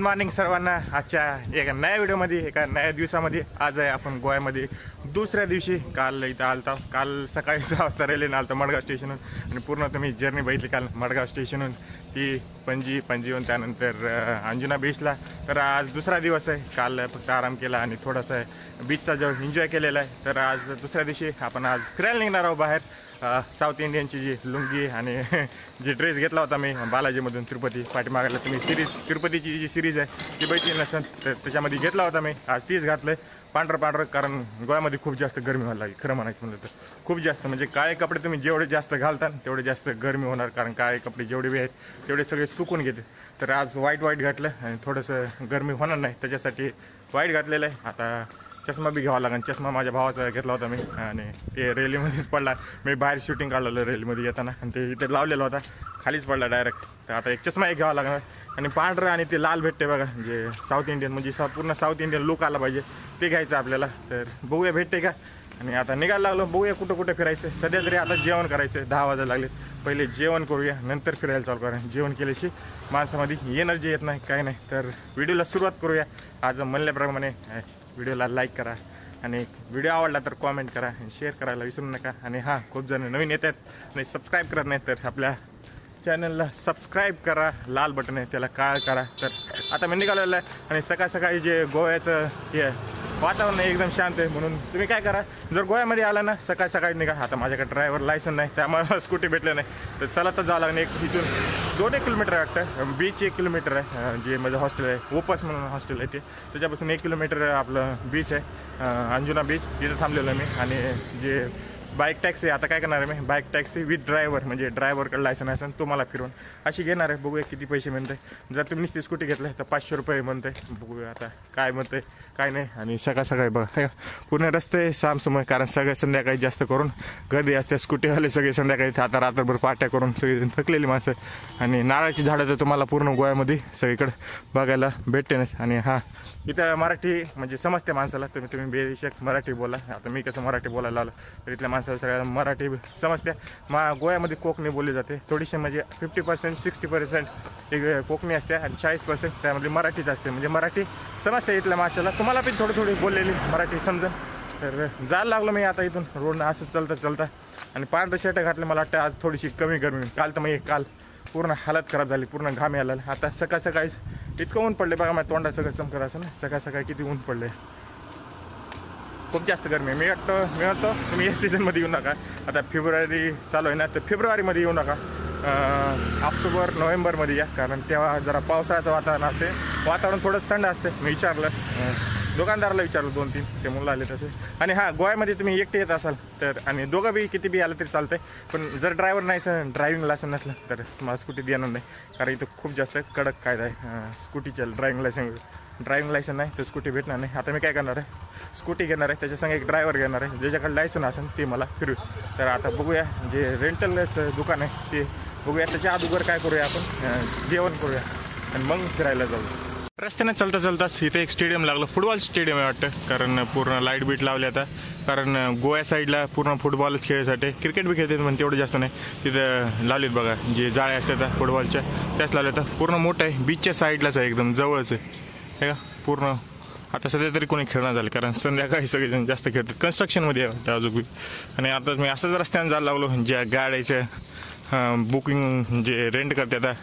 Morning सर्वांना। आजच्या एका नव्या व्हिडिओमध्ये एका नव्या दिवसामध्ये आज आहे आपण गोव्यामध्ये दुसऱ्या दिवशी। काल इथं आलता, काल सकाळी 6 वाजता रेल्वेने आलता मडगाव स्टेशनहून आणि पूर्ण तुम्ही जर्नी बघितली काल मडगाव स्टेशनहून ती पणजीहून त्यानंतर अंजुना बीचला। तर आज दुसरा दिवस आहे, काल फक्त आराम केला आणि थोडासा बीचचा जो एन्जॉय केलेला आहे। तर आज दुसऱ्या दिवशी आपण आज फिरायला निघणार आहोत बाहेर। साऊथ इंडियनची जी लुंगी आणि जी ड्रेस घेतला होता मी बालाजीमधून तिरुपती पाठीमागायला, तुम्ही सिरीज तिरुपतीची जी सिरीज आहे ती बघितली नसेल तर त्याच्यामध्ये घेतला होता मी। आज तीच घातलं पांढरं, कारण गोव्यामध्ये खूप जास्त गरमी व्हायला लागली। खरं म्हणायचं म्हणलं तर खूप जास्त, म्हणजे काळे कपडे तुम्ही जेवढे जास्त घालता तेवढे जास्त गरमी होणार, कारण काळे कपडे जेवढे बी आहेत तेवढे सगळे सुकून घेते। तर आज वाईट घातलं आणि थोडंसं गरमी होणार नाही त्याच्यासाठी वाईट घातलेलं आहे। आता चष्मा बी घ्यावा लागेल, चष्मा माझ्या भावाचा घेतला होता मी आणि ते रेल्वेमध्येच पडला। मी बाहेर शूटिंग काढलेलं रेल्वेमध्ये येताना आणि ते इथे लावलेला होता, खालीच पडला डायरेक्ट। तर आता एक चष्मा एक घ्यावा लागणार आणि पांढरं आणि ते लाल भेटते बघा, म्हणजे साऊथ इंडियन, म्हणजे पूर्ण साऊथ इंडियन लुक आला पाहिजे ते घ्यायचं आपल्याला। तर बघूया भेटते का। आणि आता निघायला लागलो, बघूया कुठं फिरायचं। सध्या तरी आता जेवण करायचं, 10 वाजायला लागले। पहिले जेवण करूया नंतर फिरायला चालू करा। जेवण केल्याशी माणसामध्ये एनर्जी येत नाही काय नाही। तर व्हिडिओला सुरुवात करूया। आज म्हणल्याप्रमाणे व्हिडिओला लाईक करा आणि व्हिडिओ आवडला तर कॉमेंट करा आणि शेअर करायला विसरू नका। आणि हां, खूप जण नवीन येतात आणि सबस्क्राईब करत नाहीत तर आपल्या चॅनलला सबस्क्राईब करा, लाल बटन आहे त्याला काळ करा। तर आता मी निघालेलं आहे आणि सकाळी जे गोव्याचं हे वातावरण आहे एकदम शांत आहे, म्हणून तुम्ही काय करा, जर गोव्यामध्ये आला ना सकाळी निघा। आता माझ्याकडे ड्रायव्हर लायसन नाही त्यामुळे स्कूटी भेटले नाही, तर चला तर जावं लागणार। इथून 2-1 किलोमीटर वाटतं, बीच 1 किलोमीटर आहे, जे माझं हॉस्टेल आहे ओपस म्हणून हॉस्टेल आहे ते, त्याच्यापासून 1 किलोमीटर आपलं बीच आहे अंजुना बीच, तिथं थांबलेलो आहे मी। आणि जे बाईक टॅक्सी आता काय करणार आहे मी, बाईक टॅक्सी विथ ड्रायव्हर, म्हणजे ड्रायव्हरकडे लायसन असेल तुम्हाला फिरवून अशी घेणार आहे। बघूया किती पैसे म्हणते, जर तुम्ही नुसती स्कूटी घेतलं तर 500 रुपये म्हणते। बघूया आता काय म्हणते काय नाही। आणि सकाळी बघा पूर्ण रस्ते सामसुम, कारण सगळे संध्याकाळी जास्त करून गर्दी असते, स्कूटीवाले सगळे संध्याकाळी आता रात्रभर पाट्या करून सगळी थकलेली माणसं। आणि नारळाची झाडं तर तुम्हाला पूर्ण गोव्यामध्ये सगळीकडे बघायला भेटते नाही। आणि हां, इथं मराठी म्हणजे समजते माणसाला, तुम्ही बेशक मराठी बोला। आता मी कसं मराठी बोलायला आलो तर इथल्या माणसाला सगळ्या मराठी समजते। गोव्यामध्ये कोकणी बोलली जाते थोडीशी, म्हणजे 50% 60% कोकणी असते आणि 40% त्यामध्ये मराठीच असते, म्हणजे मराठी समजते इथल्या माणसाला। तुम्हाला पण थोडी बोललेली मराठी समजेल। तर जायला लागलो मी आता इथून रोडनं असं चलता आणि पांढरं शर्ट घातलं। मला वाटतं आज थोडीशी कमी गरमी, काल पूर्ण हालत खराब झाली, पूर्ण घाम यायला। आता सकाळीच इतकं ऊन पडले बघा, माझ्या तोंडा सगळं चमकत असं ना, सकाळी किती ऊन पडले, खूप जास्त गरमी आहे। मी वाटतो तुम्ही या सीझनमध्ये येऊ नका, आता फेब्रुवारी चालू आहे ना, तर फेब्रुवारीमध्ये येऊ नका, ऑक्टोबर नोव्हेंबरमध्ये या, कारण तेव्हा जरा पावसाळ्याचं वातावरण असते, वातावरण थोडंसं थंड असते। मी विचारलं दुकानदाराला, विचारलं 2-3 ते मुलं आले तसे। आणि हां, गोव्यामध्ये तुम्ही एकटे येत असाल तर, आणि दोघं बी किती बी आलं तरी चालतंय, पण जर ड्रायव्हर नाही ड्रायव्हिंग लायसन नसलं तर मला स्कूटी देणार नाही, कारण इथं खूप जास्त कडक कायदा आहे स्कूटीच्या। ड्रायव्हिंग लायसन नाही तर स्कूटी भेटणार नाही। आता मी काय करणार आहे, स्कूटी घेणार आहे, त्याच्यासंग एक ड्रायव्हर घेणार आहे, ज्याच्याकडे लायसन असेल ते मला फिरवू। तर आता बघूया, जे रेंटलचं दुकान आहे ते बघूया, त्याच्या अगोदर काय करूया आपण, जेवण करूया आणि मग फिरायला जाऊ। रस्त्याने चलताच इथे एक स्टेडियम लागलं, फुटबॉल स्टेडियम आहे वाटतं, कारण पूर्ण लाईट बीट लावले आता, कारण गोव्या साईडला पूर्ण फुटबॉल खेळायसाठी, क्रिकेट बी खेळतात पण तेवढं जास्त नाही, तिथं लावलेत बघा जे जाळे असतात फुटबॉलच्या त्याच लावले तर पूर्ण मोठं आहे, बीचच्या साईडलाच आहे, एकदम जवळच आहे हे का पूर्ण। आता सध्या तरी कोणी खेळणार झालं, कारण संध्याकाळी सगळेजण जास्त खेळतात, कन्स्ट्रक्शनमध्ये आहे अजून बी। आणि आता मी असंच रस्त्याने जायला लागलो, ज्या गाड्याच्या बुकिंग जे रेंट करतात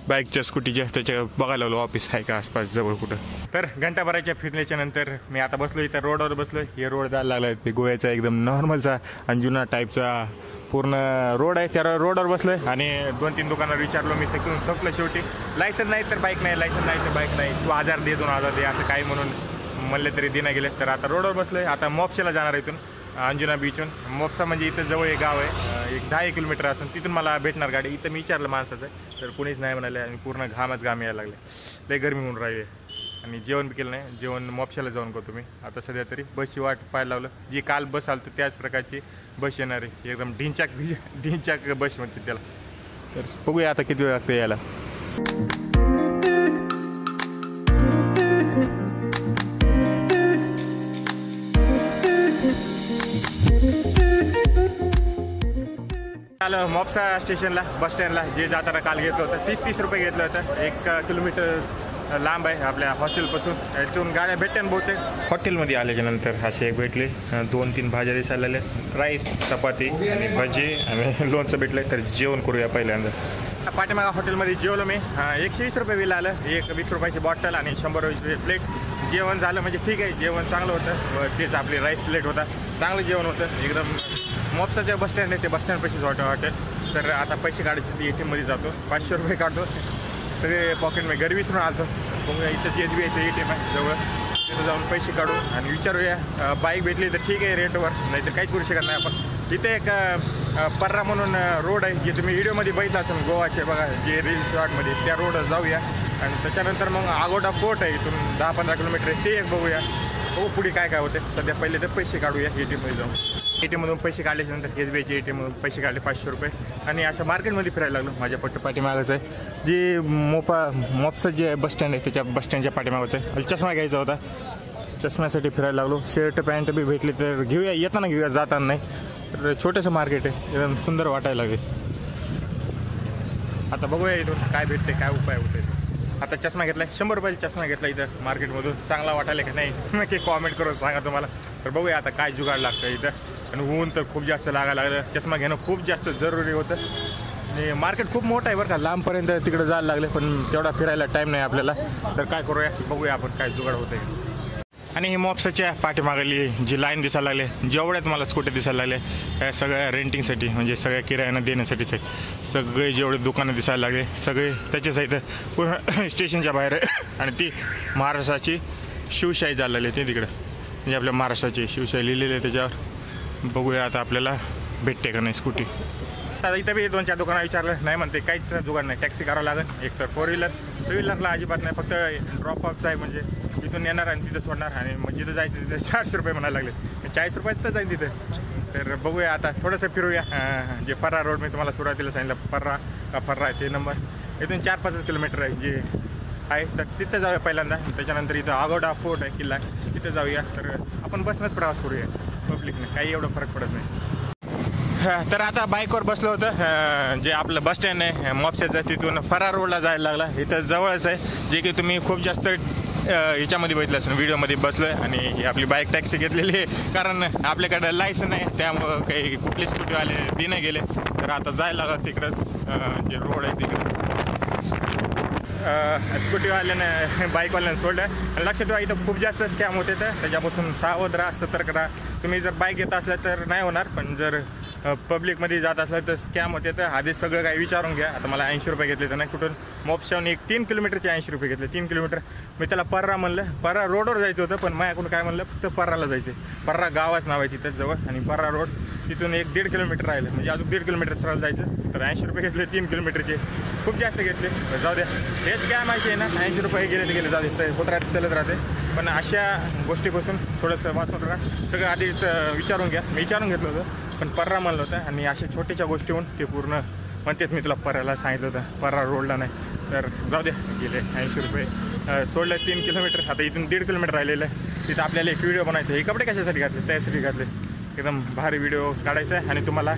बाईकच्या स्कूटीच्या, त्याच्या बघायला लागलो ऑफिस आहे का आसपास जवळ कुठं। तर घंटाभराच्या फिरण्याच्या नंतर मी आता बसलो इथं रोडवर बसलो। हे रोड जायला लागला ते गोव्याचा एकदम नॉर्मलचा अंजुना टाईपचा पूर्ण रोड आहे, त्या रोडवर बसलोय आणि 2-3 दुकानावर विचारलो मी, थकलं शेवटी। लायसन नाही तर बाईक नाही, लायसन नाही तर बाईक नाही, तू 1000 दे 2000 दे असं काही म्हणून म्हणले तरी देणं गेले। तर आता रोडवर बसलोय, आता मोपशाला जाणार इथून अंजुना बीचहून। मोपसा म्हणजे इथं जवळ एक गाव आहे, एक 10 किलोमीटर असून तिथून मला भेटणार गाडी। इथं मी विचारलं माणसाचं तर कोणीच नाही म्हणाले आणि पूर्ण घाम यायला लागले, लय गरमी होऊन राहिली आणि जेवण बी केलं नाही। जेवण मोपशाला जाऊन करतो मी आता सध्या तरी। बसची वाट पाहायला लावलं, जी काल बस आलं तर त्याच प्रकारची बस येणार आहे, एकदम ढिंचाक बस म्हणते त्याला। तर बघूया आता किती वेळ लागतं यायला। आलं मोपसा स्टेशनला, बस स्टँडला, जे जाताना काल घेतलं होतं 30 रुपये घेतलं होतं 1 किलोमीटर लांब आहे आपल्या हॉस्टेलपासून. इथून गाड्या भेटते बहुतेक. हॉटेलमध्ये आल्याच्या नंतर असे एक भेटले 2-3 भाज्या दिसायला लागल्या, राईस, चपाती आणि भजी आणि लोणचं भेटलं. तर जेवण करूया पहिल्यांदा. पाठीमागा हॉटेलमध्ये जेवलो मी. 120 रुपये बिल आलं. एक 20 रुपयाची बॉटल आणि 100 रुपये प्लेट. जेवण झालं म्हणजे ठीक आहे, जेवण चांगलं होतं. तेच आपली राईस प्लेट होता, चांगलं जेवण होतं एकदम. मोपसाचं बस स्टँड आहे, ते बस स्टँडपाशीच हॉटेल. तर आता पैसे काढायचे ATMमध्ये जातो, 500 रुपये काढतो. सगळे पॉकेटमध्ये घरी विसरून आलो. बघूया इथं SBIचं ATM आहे जवळ, तिथं जाऊन पैसे काढू आणि विचारूया. बाईक भेटली तर ठीक आहे रेटवर, नाही तर काहीच करू शकत नाही आपण. इथे एक पर्रा म्हणून रोड आहे, जे तुम्ही व्हिडिओमध्ये बघितला असेल गोवाचे बघा, जे रील शॉर्टमध्ये, त्या रोडवर जाऊया. आणि त्याच्यानंतर मग आगोडा फोर्ट आहे, इथून 10-15 किलोमीटर आहे, ते एक बघूया. हो पुढे काय काय होते. सध्या पहिले तर पैसे काढूया ATMमध्ये जाऊन. ATMमधून पैसे काढल्याच्या नंतर SBIचे ATMमधून पैसे काढले 500 रुपये. आणि अशा मार्केटमध्ये फिरायला लागलो. माझ्या पाठीमागच आहे जे मोपसा जे बस स्टँड आहे, त्याच्या बस स्टँडच्या पाठीमागच आहे. चष्मा घ्यायचा होता, चष्म्यासाठी फिरायला लागलो. शर्ट पॅन्ट बी भेटली तर घेऊया, येताना घेऊया, जाताना नाही. तर छोटंसं मार्केट आहे, एकदम सुंदर वाटायला लागेल. आता बघूया इथून काय भेटते, काय उपाय होते. आता चष्मा घेतला, 100 रुपयाचा चष्मा घेतला इथं मार्केटमधून. चांगला वाटायला की नाही नक्की कॉमेंट करून सांगा तुम्हाला. तर बघूया आता काय जुगाड लागतं इथं. आणि ऊन तर खूप जास्त लागायला लागलं. चष्मा घेणं खूप जास्त जरुरी होतं. आणि मार्केट खूप मोठं आहे बरं का, लांबपर्यंत तिकडे जायला लागले, पण तेवढा फिरायला टाईम नाही आपल्याला. तर काय करूया, बघूया आपण काय जुगाड होतं. आणि ही मॉप्साच्या पाठीमागली जी लाईन दिसायला लागले, जेवढ्यात मला स्कूटर दिसायला लागले, या सगळ्या रेंटिंगसाठी, म्हणजे सगळ्या किरायानं देण्यासाठीच आहे. सगळे जेवढे दुकानं दिसायला लागले सगळे त्याच्याच आहेत, पूर्ण स्टेशनच्या बाहेर आहे. आणि ती महाराष्ट्राची शिवशाही झालेली आहे ते तिकडं, म्हणजे आपल्या महाराष्ट्राची शिवशाही लिहिलेली आहे त्याच्यावर. बघूया आता आपल्याला भेटते का नाही स्कूटी. आता इथं बी 2-4 दुकानं विचारलं, नाही म्हणते काहीच जुगाड नाही. टॅक्सी करावं लागेल, एक तर 4 व्हीलर, 2 व्हीलरला अजिबात नाही, फक्त ड्रॉप ऑफचा आहे. म्हणजे इथून येणार आणि तिथं सोडणार, आणि मग जिथं जायचं तिथं 400 रुपये म्हणायला लागले. 40 रुपयात तर जाईल तिथं. तर बघूया आता थोडंसं फिरूया. जे पर्रा रोड मी तुम्हाला सुरुवातीला सांगितलं, पर्रा आहे ते नंबर. इथून 4-5 किलोमीटर आहे जे आहे, तर तिथं जाऊया पहिल्यांदा. त्याच्यानंतर इथं आगोडा फोर्ट आहे, किल्ला, तिथं जाऊया. तर आपण बसनंच प्रवास करूया, पब्लिकने काही एवढं फरक पडत नाही. तर आता बाईकवर बसलो होतं. जे आपलं बस स्टँड आहे मॉप्साचं, तिथून फरार रोडला जायला लागला. इथं जवळच आहे, जे की तुम्ही खूप जास्त याच्यामध्ये बघितलं असेल, व्हिडिओमध्ये बसलो आहे. आणि ही आपली बाईक टॅक्सी घेतलेली आहे, कारण आपल्याकडं लायसन आहे, त्यामुळं काही कुठले स्कूटीवाले दे नाही गेले. तर आता जायला लागला तिकडंच, जे रोड आहे तिकडं. स्कूटीवाल्यानं बाईकवाल्यानं सोडलं. आणि लक्षात ठेवा, इथं खूप जास्त स्कॅम होते, तर त्याच्यापासून सावध राहा, सतर्क राहा. तुम्ही जर बाईक घेत असला तर नाही होणार, पण जर पब्लिकमध्ये जात असलं तर स्कॅम होते. तर आधीच सगळं काही विचारून घ्या. आता मला 80 रुपये घेतले तर नाही, कुठून मोपशाहून 3 किलोमीटरचे 80 रुपये घेतले. 3 किलोमीटर मी त्याला पर्रा म्हणलं. पर्रा रोडवर जायचं होतं, पण माझ्याकडून काय म्हणलं, फक्त पर्राला जायचं. पर्रा गावाच नाव आहे तिथंच जवळ, आणि पर्रा रोड तिथून 1-1.5 किलोमीटर राहिलं, म्हणजे अजून 1.5 किलोमीटर सरळ जायचं. तर 80 रुपये घेतले 3 किलोमीटरचे, खूप जास्त घेतले. जाऊ द्या, हे स्कॅम माहिती आहे ना, 80 रुपये गेले तर गेले, जाऊ दे, होत राहते, चालत राहते. पण अशा गोष्टीपासून थोडंसं वाचून राहा. सगळं आधीच विचारून घ्या. मी विचारून घेतलं होतं, पण पर्रा म्हणलं होतं. आणि अशा छोट्याशा गोष्टीहून ते पूर्ण म्हणतेच, मी तुला पर्राला सांगितलं होतं, पर्रा रोडला नाही. तर जाऊ दे, गेले 80 रुपये. सोडलं 3 किलोमीटर. आता इथून 1.5 किलोमीटर राहिलेलं आहे. तिथं आपल्याला एक व्हिडिओ बनायचा. हे कपडे कशासाठी घातले, त्यासाठी घातले. एकदम भारी व्हिडिओ काढायचा आहे, आणि तुम्हाला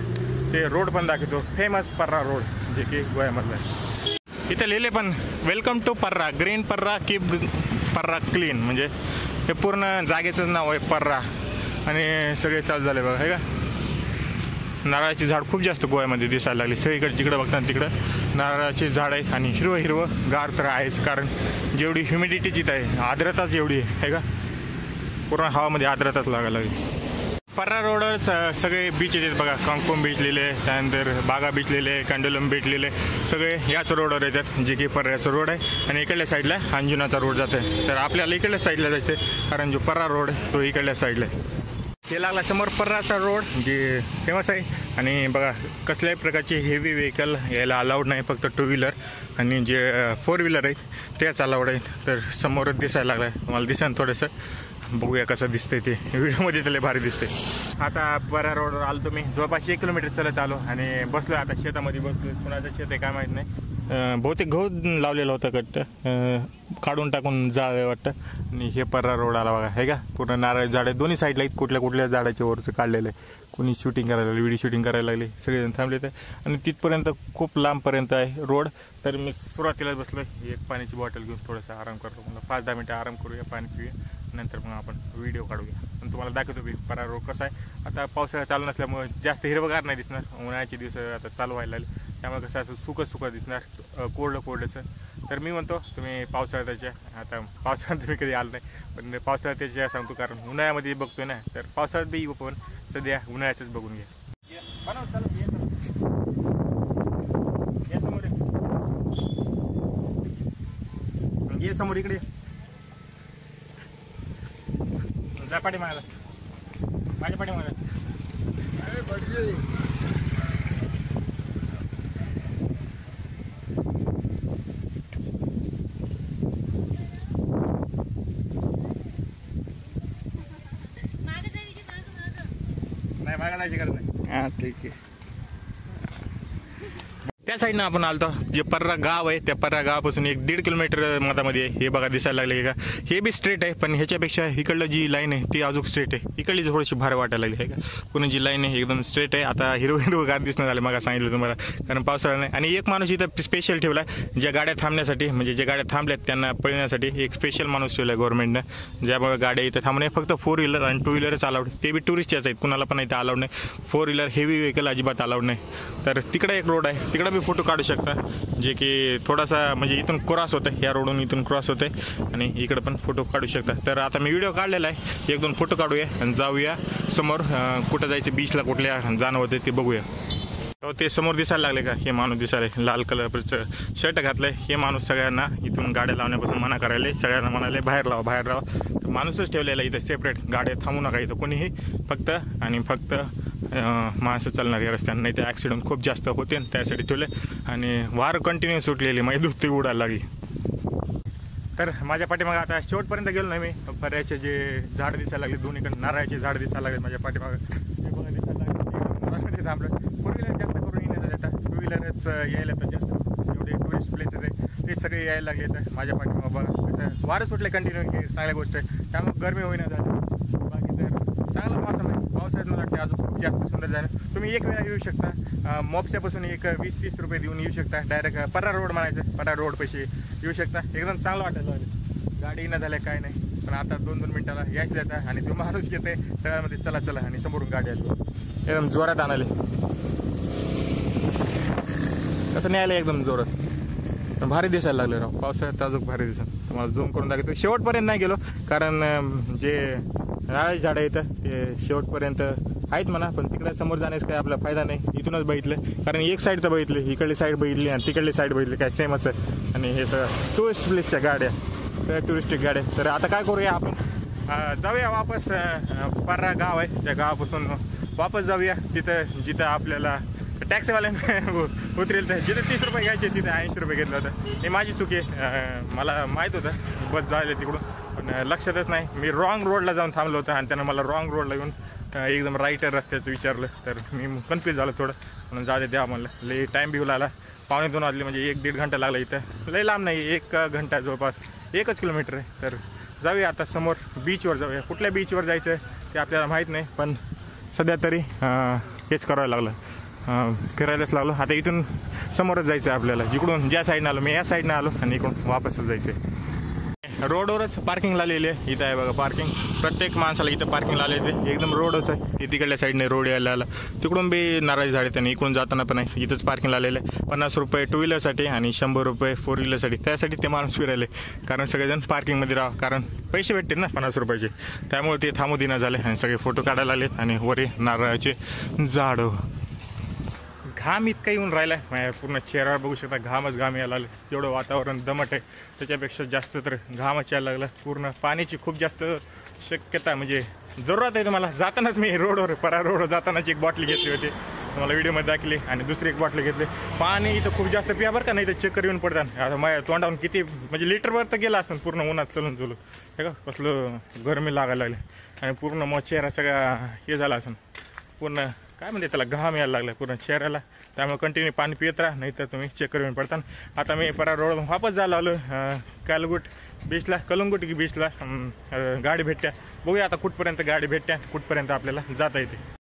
ते रोड पण दाखवतो, फेमस पर्रा रोड, जे की गोव्यामधला आहे. इथं लिहिले पण, वेलकम टू पर्रा, ग्रीन पर्रा, कीप पर्रा क्लीन. म्हणजे हे पूर्ण जागेचंच नाव आहे पर्रा. आणि सगळे चालू झाले बघा, हे का. नारळाची झाड खूप जास्त गोव्यामध्ये दिसायला लागली. सगळीकडे जिकडं बघताना तिकडं नारळाची झाड आहे. आणि हिरवं गार तर आहेच, कारण जेवढी ह्युमिडिटी जिथं आहे, आर्द्रताच एवढी आहे का, पूर्ण हवामध्ये आर्द्रताच लागायला लागली. पर्रा रोडच सगळे बीच येतात बघा, कांकुम बीच लिहिले, त्यानंतर बागा बीच लिहिले, कंडोलम बीच लिहिले, सगळे याच रोडवर येतात, जे की पर्ऱ्याचा रोड आहे. आणि इकडल्या साईडला अंजुनाचा रोड जात आहे. तर आपल्याला इकडल्या साईडला जायचं आहे, कारण जो पर्रा रोड आहे तो इकडल्या साईडला आहे. हे लागला समोर पर्राचा रोड, जे फेमस आहे. आणि बघा, कसल्याही प्रकारचे हेवी व्हेकल यायला अलाउड नाही, फक्त 2 व्हीलर आणि जे 4 व्हीलर आहेत तेच अलाउड आहेत. तर समोरच दिसायला लागला आहे, मला दिसेल थोडंसं. बघूया कसं दिसतंय ते, व्हिडिओमध्ये त्याला भारी दिसतंय. आता पर्रा रोडवर आलो तुम्ही, जवळपास 1 किलोमीटर चालत आलो. आणि बसलो आता शेतामध्ये, बसलो. कुणाचं शेत आहे काय माहीत नाही. बहुतेक गहू लावलेला होता, कट्ट काढून टाकून जाळ वाटतं. आणि हे पर्रा रोड आला बघा, हे का, पूर्ण नारळ झाड आहे दोन्ही साईडला. कुठल्या झाडाच्या वरचं काढलेलं आहे, कोणी शूटिंग करायला लागले, व्हिडिओ शूटिंग करायला लागले, सगळेजण थांबले तर. आणि तिथपर्यंत खूप लांबपर्यंत आहे रोड. तर मी सुरुवातीलाच बसलो एक पाण्याची बॉटल घेऊन थोडासा आराम करतो. मला 5-10 मिनटं आराम करूया, पाणी पिऊया, नंतर मग आपण व्हिडिओ काढूया. पण तुम्हाला दाखवतो मी परार रोड कसा आहे. आता पावसाळा चालू नसल्यामुळे जास्त हिरवगार नाही दिसणार. उन्हाळ्याचे दिवस आता चालू व्हायला लागले, त्यामुळे कसं असं सुकं दिसणार, कोरडं. तर मी म्हणतो तुम्ही पावसाळ्याच्या, आता पावसाळ्यात तुम्ही कधी आलं नाही, पण पावसाळ्यात त्याच्या सांगतो, कारण उन्हाळ्यामध्ये बघतोय ना, तर पावसाळ्यात बी येऊ, पण सध्या उन्हाळ्याचंच बघून घ्या. ये समोर इकडे जा, पाठी मागायला, माझ्या पाठी मागायला. नाही मागा जायची गरज नाही. हां ठीक आहे. त्या साईडनं आपण आलतो. जे पर्रा गाव आहे त्या पर्रा गावापासून 1-1.5 किलोमीटर मधामध्ये आहे. हे बघा दिसायला लागले का, हे बी स्ट्रेट आहे, पण ह्याच्यापेक्षा इकडलं जी लाईन आहे ती अजून स्ट्रेट आहे. इकडली थोडीशी भारी वाटायला लागली आहे का. पुन्हा जी लाईन आहे एकदम स्ट्रेट आहे. आता हिरवं गार दिसणं झालं मग सांगितलं तुम्हाला, कारण पावसाळा नाही. आणि एक माणूस इथं स्पेशल ठेवला, ज्या गाड्या थांबण्यासाठी, म्हणजे ज्या गाड्या थांबल्यात त्यांना पळण्यासाठी एक स्पेशल माणूस ठेवला गव्हर्नमेंटनं, ज्यामुळे गाड्या इथं थांबणे. फक्त 4 व्हीलर आणि 2 व्हीलरच अलाउड, ते बी टुरिस्टच्याच आहेत, कुणाला पण इथं अलाउड नाही. 4 व्हीलर हेवी व्हेकल अजिबात अलाउड नाही. तर तिकडे एक रोड आहे, तिकडे बी फोटो काढू शकता, जे की थोडासा म्हणजे इथून क्रॉस होतं, या रोडून इथून क्रॉस होते, आणि इकडे पण फोटो काढू शकता. तर आता मी व्हिडिओ काढलेला आहे, 1-2 फोटो काढूया आणि जाऊया समोर. कुठं जायचं, बीचला कुठल्या जाणं होते ते बघूया. ते समोर दिसायला लागले का, हे माणूस दिसायला, लाल कलरचं शर्ट घातलंय. हे माणूस सगळ्यांना इथून गाड्या लावण्यापासून मना करायला, सगळ्यांना म्हणाले बाहेर लावा. तर माणूसच ठेवलेला इथं सेपरेट, गाड्या थांबू नका इथं कोणीही, फक्त आणि फक्त माणसं चालणार या रस्त्यानं, नाही तर ॲक्सिडेंट खूप जास्त होते, त्यासाठी ठेवले. आणि वार कंटिन्यू सुटलेली, माझी दुसरी उडायला लागली. तर माझ्या पाठीमागं आता शेवटपर्यंत गेलो नाही मी. पर्याचे जे झाड दिसायला लागले, दोन्हीकडे नारळाचे झाड दिसायला लागले माझ्या पाठीमागं. हे बघा दिसायला लागले, थांबलं. 4 व्हीलर जास्त करून येण्यात येतात, 2 व्हीलरच यायला तर जास्त. एवढे टुरिस्ट प्लेसेस आहे ते सगळे यायला लागले तर माझ्या पाठीमागं बघा कसं वारं सुटले कंटिन्यू, ही चांगल्या गोष्ट आहे. त्यामुळे गरमी होईना झाली. बाकी तर चांगला मौसम आहे. पावसाळ्यात मला वाटते अजून खूप जास्त सुंदर झालं. तुम्ही एक वेळा येऊ शकता, मोपशापासून एक 20-30 रुपये देऊन येऊ शकता. डायरेक्ट पर्रा रोड म्हणायचं, पर्रा रोड पैसे येऊ शकता. एकदम चांगलं वाटायला लागलं, गाडी न झाल्या काय नाही. पण आता 2-2 मिनिटाला यायचं देता, आणि तो माणूस घेते तळ्यामध्ये चला आणि समोरून गाडी आली, एकदम जोरात आणाले. कसं नाही आलं एकदम जोरात, पण भारी दिसायला लागले राव. पावसाळ्यात अजून भारी दिसेल. तुम्हाला झूम करून दाखवतो. शेवटपर्यंत नाही गेलो, कारण जे नारळाची झाडं येतं ते शेवटपर्यंत आहेत म्हणा, पण तिकडे समोर जाण्यास काही आपला फायदा नाही. इथूनच बघितलं, कारण एक साईड तर बघितली, इकडली साईड बघितली आणि तिकडली साईड बघितली, काय सेमच आहे. आणि हे सगळं टुरिस्ट प्लेसच्या गाड्या, टुरिस्टिक गाड्या. तर आता काय करूया, आपण जाऊया वापस. पर्रा गाव आहे, त्या गावापासून वापस जाऊया तिथं जिथं आपल्याला टॅक्सीवाल्याने उतरेल. तर जिथे 30 रुपये घ्यायचे तिथे 80 रुपये घेतलं होतं. हे माझी चुकी आहे, मला माहीत होतं बस जायला तिकडून, पण लक्षातच नाही. मी रॉंग रोडला जाऊन थांबलो होतं, आणि त्यानं मला रॉंग रोडला येऊन एकदम राईट रस्त्याचं विचारलं. तर मी कन्फ्यूज झालो थोडं, म्हणून जाऊ दे द्या म्हणलं. लई टाईम बी लागला, 2:45 वाजले, म्हणजे 1-1.5 घंटा लागला. इथं लई लांब नाही, 1 घंटा जवळपास, 1च किलोमीटर आहे. तर जाऊया आता समोर बीचवर जाऊया. कुठल्या बीचवर जायचं ते आपल्याला माहीत नाही, पण सध्या तरी हेच करावं लागलं, फिरायलाच लागलो. आता इथून समोरच जायचं आहे आपल्याला. इकडून ज्या साईडनं आलो मी, या साईडनं आलो, आणि इकडून वापसच जायचं आहे. रोडवरच पार्किंग लावलेली आहे. इथं आहे बघा पार्किंग, प्रत्येक माणसाला इथं पार्किंग लावलेली आहे. एकदम रोडच आहे, ते तिकडल्या साईडने रोड यायला आला. तिकडून बी नारळी झाड आहे, त्यांनी इकडून जाताना पण आहे. इथंच पार्किंग लावलेलं आहे. 50 रुपये 2 व्हीलरसाठी आणि 100 रुपये 4 व्हीलरसाठी. त्यासाठी ते माणूस फिरायले, कारण सगळेजण पार्किंगमध्ये राहा, कारण पैसे भेटतील ना 50 रुपयाचे. त्यामुळे ते थांबू दिना झाले, आणि सगळे फोटो काढायला आलेत. आणि वरे नारळाचे झाडं. घाम इतका येऊन राहिला आहे, पूर्ण चेहऱ्यावर बघू शकता घामच घाम यायला लागले. जेवढं वातावरण दमट आहे त्याच्यापेक्षा जास्त तर घामच यायला लागला. पूर्ण पाण्याची खूप जास्त शक्यता, म्हणजे जरूरत आहे. तुम्हाला जातानाच मी रोडवर, पर्रा रोडवर जातानाच एक बॉटली घेतली होती, तुम्हाला व्हिडिओमध्ये दाखवली, आणि दुसरी एक बॉटली घेतली. पाणी इथं खूप जास्त पिया बरं का, नाही तर चक्कर येऊन पडतात. आता माझ्या तोंडावून किती म्हणजे लिटरवर तर गेला असं पूर्ण उन्हात चलून हे का, कसलं गरमी लागायला लागले. आणि पूर्ण मग चेहरा सगळा हे झाला असं, पूर्ण काय म्हणते त्याला, घाम यायला लागला पूर्ण चेहऱ्याला. त्यामुळे कंटिन्यू पाणी पित राहा, नाही तर तुम्ही चेक करून पडता. आता मी पर्रा रोड वापस जायला आलो कलंगूट बीचला. गाडी भेटत्या, बघूया आता कुठपर्यंत गाडी भेटत्या, कुठपर्यंत आपल्याला जाता येते.